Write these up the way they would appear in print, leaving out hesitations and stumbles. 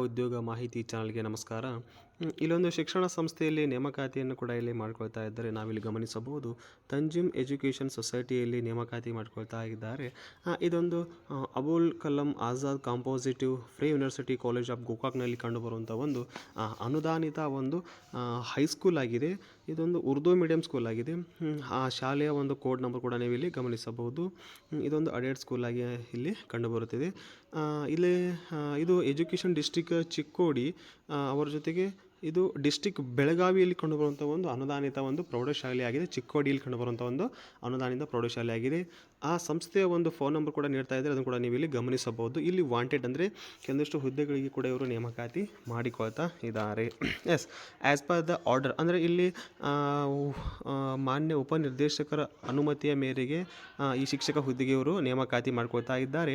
ಉದ್ಯೋಗ ಮಾಹಿತಿ ಚಾನಲ್ಗೆ ನಮಸ್ಕಾರ. ಇಲ್ಲೊಂದು ಶಿಕ್ಷಣ ಸಂಸ್ಥೆಯಲ್ಲಿ ನೇಮಕಾತಿಯನ್ನು ಕೂಡ ಇಲ್ಲಿ ಮಾಡ್ಕೊಳ್ತಾ ಇದ್ದಾರೆ. ನಾವಿಲ್ಲಿ ಗಮನಿಸಬಹುದು ತಂಜಿಮ್ ಎಜುಕೇಷನ್ ಸೊಸೈಟಿಯಲ್ಲಿ ನೇಮಕಾತಿ ಮಾಡ್ಕೊಳ್ತಾ ಇದ್ದಾರೆ. ಇದೊಂದು ಅಬುಲ್ ಕಲಾಂ ಆಜಾದ್ ಕಾಂಪೋಸಿಟಿವ್ ಫ್ರೀ ಯೂನಿವರ್ಸಿಟಿ ಕಾಲೇಜ್ ಆಫ್ ಗೋಕಾಕ್ನಲ್ಲಿ ಕಂಡುಬರುವಂಥ ಒಂದು ಅನುದಾನಿತ ಒಂದು ಹೈಸ್ಕೂಲ್ ಆಗಿದೆ. ಇದೊಂದು ಉರ್ದು ಮೀಡಿಯಂ ಸ್ಕೂಲ್ ಆಗಿದೆ. ಆ ಶಾಲೆಯ ಒಂದು ಕೋಡ್ ನಂಬರ್ ಕೂಡ ನೀವು ಇಲ್ಲಿ ಗಮನಿಸಬಹುದು. ಇದೊಂದು ಅಡೆಡ್ ಸ್ಕೂಲ್ ಆಗಿ ಇಲ್ಲಿ ಕಂಡುಬರುತ್ತಿದೆ. ಇಲ್ಲಿ ಇದು ಎಜುಕೇಷನ್ ಡಿಸ್ಟ್ರಿಕ್ಟ್ ಚಿಕ್ಕೋಡಿ ಅವರ ಜೊತೆಗೆ ಇದು ಡಿಸ್ಟಿಕ್ ಬೆಳಗಾವಿಯಲ್ಲಿ ಕಂಡುಬರುವಂಥ ಒಂದು ಅನುದಾನಿತ ಒಂದು ಪ್ರೌಢಶಾಲೆಯಾಗಿದೆ. ಚಿಕ್ಕೋಡಿಯಲ್ಲಿ ಕಂಡುಬರುವಂಥ ಒಂದು ಅನುದಾನಿತ ಪ್ರೌಢಶಾಲೆಯಾಗಿದೆ. ಆ ಸಂಸ್ಥೆಯ ಒಂದು ಫೋನ್ ನಂಬರ್ ಕೂಡ ನೀಡ್ತಾ ಇದ್ದಾರೆ, ಅದನ್ನು ಕೂಡ ನೀವು ಇಲ್ಲಿ ಗಮನಿಸಬಹುದು. ಇಲ್ಲಿ ವಾಂಟೆಡ್ ಅಂದರೆ ಕೆಲವೊಂದಿಷ್ಟು ಹುದ್ದೆಗಳಿಗೆ ಕೂಡ ಇವರು ನೇಮಕಾತಿ ಮಾಡಿಕೊಳ್ತಾ ಇದ್ದಾರೆ. Yes, as per the order ಅಂದರೆ ಇಲ್ಲಿ ಮಾನ್ಯ ಉಪನಿರ್ದೇಶಕರ ಅನುಮತಿಯ ಮೇರೆಗೆ ಈ ಶಿಕ್ಷಕ ಹುದ್ದೆಗೆ ಇವರು ನೇಮಕಾತಿ ಮಾಡ್ಕೊಳ್ತಾ ಇದ್ದಾರೆ.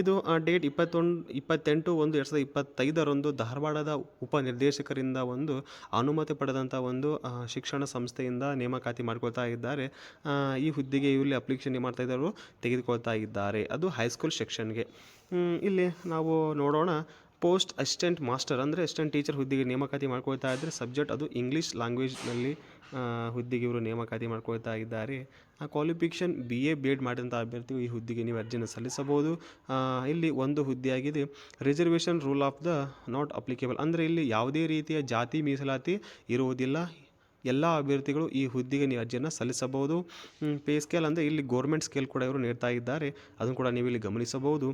ಇದು ಡೇಟ್ 28/1/2025 ಧಾರವಾಡದ ಉಪನಿರ್ದೇಶಕರಿಂದ ಒಂದು ಅನುಮತಿ ಪಡೆದಂಥ ಒಂದು ಶಿಕ್ಷಣ ಸಂಸ್ಥೆಯಿಂದ ನೇಮಕಾತಿ ಮಾಡ್ಕೊಳ್ತಾ ಇದ್ದಾರೆ. ಈ ಹುದ್ದೆಗೆ ಇಲ್ಲಿ ಅಪ್ಲಿಕೇಶನ್ ಮಾಡ್ತಾ ಇದ್ದಾರೆ, ತೆಗೆದುಕೊಳ್ತಾ ಇದ್ದಾರೆ. ಅದು ಹೈಸ್ಕೂಲ್ ಸೆಕ್ಷನ್ಗೆ. ಇಲ್ಲಿ ನಾವು ನೋಡೋಣ, ಪೋಸ್ಟ್ ಅಸಿಸ್ಟೆಂಟ್ ಮಾಸ್ಟರ್ ಅಂದರೆ ಅಸಿಸ್ಟೆಂಟ್ ಟೀಚರ್ ಹುದ್ದೆಗೆ ನೇಮಕಾತಿ ಮಾಡ್ಕೊಳ್ತಾ ಇದ್ದರೆ ಸಬ್ಜೆಕ್ಟ್ ಅದು ಇಂಗ್ಲೀಷ್ ಲ್ಯಾಂಗ್ವೇಜ್ನಲ್ಲಿ ಹುದ್ದೆಗೆ ಇವರು ನೇಮಕಾತಿ ಮಾಡ್ಕೊಳ್ತಾ ಇದ್ದಾರೆ. ಕ್ವಾಲಿಫಿಕೇಷನ್ BA B.Ed ಮಾಡಿದಂಥ ಅಭ್ಯರ್ಥಿಗಳು ಈ ಹುದ್ದೆಗೆ ನೀವು ಅರ್ಜಿಯನ್ನು ಸಲ್ಲಿಸಬಹುದು. ಇಲ್ಲಿ ಒಂದು ಹುದ್ದೆಯಾಗಿದೆ. Reservation rule of the not applicable ಅಂದರೆ ಇಲ್ಲಿ ಯಾವುದೇ ರೀತಿಯ ಜಾತಿ ಮೀಸಲಾತಿ ಇರುವುದಿಲ್ಲ. ಎಲ್ಲ ಅಭ್ಯರ್ಥಿಗಳು ಈ ಹುದ್ದೆಗೆ ನೀವು ಅರ್ಜಿಯನ್ನು ಸಲ್ಲಿಸಬಹುದು. ಪೇ ಸ್ಕೇಲ್ ಅಂದರೆ ಇಲ್ಲಿ ಗೋರ್ಮೆಂಟ್ ಸ್ಕೇಲ್ ಕೂಡ ಇವರು ನೀಡ್ತಾ ಇದ್ದಾರೆ, ಅದನ್ನು ಕೂಡ ನೀವು ಇಲ್ಲಿ ಗಮನಿಸಬಹುದು.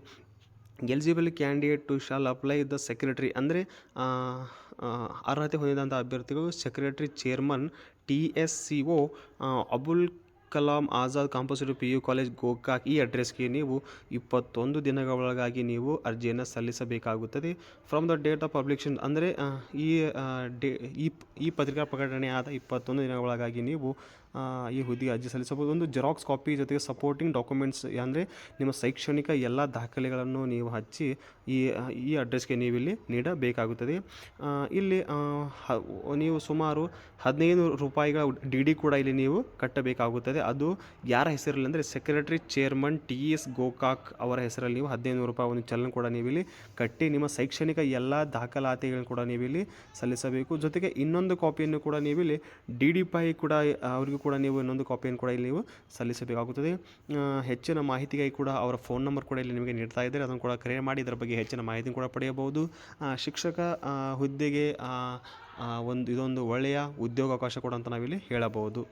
Eligible candidate to shall apply the secretary ಅಂದರೆ ಅರ್ಹತೆ ಹೊಂದಿದಂಥ ಅಭ್ಯರ್ಥಿಗಳು secretary chairman TSCO Abul Kalam Azad composite PU college Gokak ಈ ಅಡ್ರೆಸ್ಗೆ ನೀವು 21 ದಿನಗಳ ಒಳಗಾಗಿ ನೀವು ಅರ್ಜಿಯನ್ನು ಸಲ್ಲಿಸಬೇಕಾಗುತ್ತದೆ. From the date of publication ಅಂದರೆ ಈ ಪತ್ರಿಕಾ ಪ್ರಕಟಣೆ ಆದ 21 ದಿನಗಳ ಒಳಗಾಗಿ ನೀವು ಈ ಹುದ್ದೆಗೆ ಅರ್ಜಿ ಸಲ್ಲಿಸಬಹುದು. ಒಂದು ಜೆರಾಕ್ಸ್ ಕಾಪಿ ಜೊತೆಗೆ ಸಪೋರ್ಟಿಂಗ್ ಡಾಕ್ಯುಮೆಂಟ್ಸ್ ಅಂದರೆ ನಿಮ್ಮ ಶೈಕ್ಷಣಿಕ ಎಲ್ಲ ದಾಖಲೆಗಳನ್ನು ನೀವು ಹಚ್ಚಿ ಈ ಅಡ್ರೆಸ್ಗೆ ನೀವು ಇಲ್ಲಿ ನೀಡಬೇಕಾಗುತ್ತದೆ. ಇಲ್ಲಿ ನೀವು ಸುಮಾರು 1500 ರೂಪಾಯಿಗಳ DD ಕೂಡ ಇಲ್ಲಿ ನೀವು ಕಟ್ಟಬೇಕಾಗುತ್ತದೆ. ಅದು ಯಾರ ಹೆಸರಲ್ಲಿ ಅಂದರೆ ಸೆಕ್ರೆಟರಿ ಚೇರ್ಮನ್ TS ಗೋಕಾಕ್ ಅವರ ಹೆಸರಲ್ಲಿ ನೀವು 1500 ರೂಪಾಯಿ ಒಂದು ಚಲನ್ ಕೂಡ ನೀವು ಇಲ್ಲಿ ಕಟ್ಟಿ ನಿಮ್ಮ ಶೈಕ್ಷಣಿಕ ಎಲ್ಲ ದಾಖಲಾತಿಗಳನ್ನು ಕೂಡ ನೀವು ಇಲ್ಲಿ ಸಲ್ಲಿಸಬೇಕು. ಜೊತೆಗೆ ಇನ್ನೊಂದು ಕಾಪಿಯನ್ನು ಕೂಡ ನೀವು ಇಲ್ಲಿ DD ಪೈ ಕೂಡ ಅವರಿಗೂ ಕೂಡ ನೀವು ಇನ್ನೊಂದು ಕಾಪಿಯನ್ನು ಕೂಡ ಇಲ್ಲಿ ನೀವು ಸಲ್ಲಿಸಬೇಕಾಗುತ್ತದೆ. ಹೆಚ್ಚಿನ ಮಾಹಿತಿಗಾಗಿ ಕೂಡ ಅವರ ಫೋನ್ ನಂಬರ್ ಕೂಡ ಇಲ್ಲಿ ನಿಮಗೆ ನೀಡ್ತಾ ಇದ್ದಾರೆ, ಅದನ್ನು ಕೂಡ ಕರೆ ಮಾಡಿ ಇದರ ಬಗ್ಗೆ ಹೆಚ್ಚಿನ ಮಾಹಿತಿ ಕೂಡ ಪಡೆಯಬಹುದು. ಶಿಕ್ಷಕ ಹುದ್ದೆಗೆ ಇದೊಂದು ಒಳ್ಳೆಯ ಉದ್ಯೋಗಾವಕಾಶ ಕೂಡ ಅಂತ ನಾವಿಲ್ಲಿ ಹೇಳಬಹುದು.